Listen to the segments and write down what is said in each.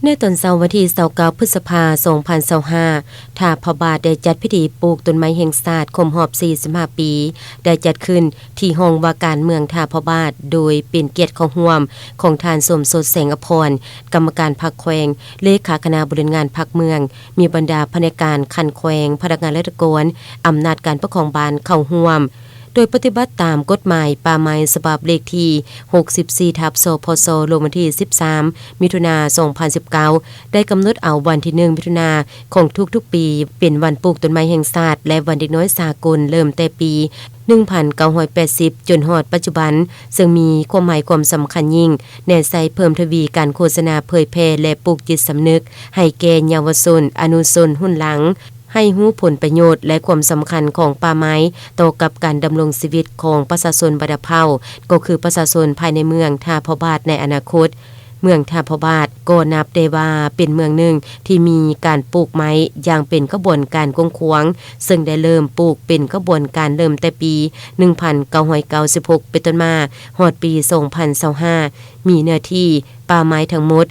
ในตอนเช้าวันที่29พฤษภาคม2025ถ้าพระบาทได้จัดพิธีปลูกต้นไม้แห่งชาติครบรอบ45ปีได้จัดขึ้นที่ห้องว่าการเมืองท่าพระบาทโดยเป็นเกียรติของร่วมของท่านสมสดแสงอภรณ์กรรมการพรรคแขวงเลขาคณะบริหารงานพรรคเมืองมีบรรดาพนักงานคันแขวงพนักงานราชการอำนาจการปกครองบ้านเข้าร่วมโดยปฏิบัติตามกฎหมายป่าไม้ฉบับเลขที่64/สพสลงวันที่13มิถุนายน2019ได้กำหนดเอาวันที่1มิถุนายนของทุกๆปีเป็นวันปลูกต้นไม้แห่งชาติและวันเด็กน้อยสากลเริ่มแต่ปี1980จนฮอดปัจจุบันซึ่งมีความหมายความสำคัญยิ่งแน่ใส่เพิ่มทวีการโฆษณาเผยแพร่และปลูกจิตสำนึกให้แก่เยาวชนอนุชนรุ่นหลังให้รู้ผลประโยชน์และความสำคัญของป่าไม้ต่อกับการดำรงชีวิตของประชาชนบัดเฒ่าก็คือประชาชนภายในเมืองท่าพระบาทในอนาคตเมืองท่าพระบาทก็นับได้ว่าเป็นเมืองหนึ่งที่มีการปลูกไม้อย่างเป็นกระบวนการกว้างขวางซึ่งได้เริ่มปลูกเป็นกระบวนการเริ่มแต่ปี1996เป็นต้นมาฮอดปี2025มีเนื้อที่ป่าไม้ทั้งหมด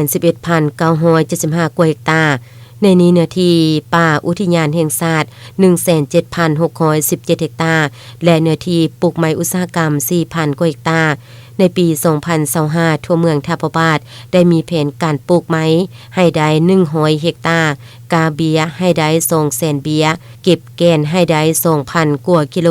111,975 กว่าเฮกตาร์ในนี้เนื้อที่ป่าอุทยานแห่งชาติ 17,617 เฮกตาร์และเนื้อที่ปลูกไม้อุตสาหกรรม 4,000 กว่าเฮกตาร์ในปี2025ทั่วเมืองท่าพระบาทได้มีแผนการปลูกไม้ให้ได้100เฮกตาร์กาเบียให้ได้200,000เบียเก็บแกนให้ได้ 2,000 กว่ากิโล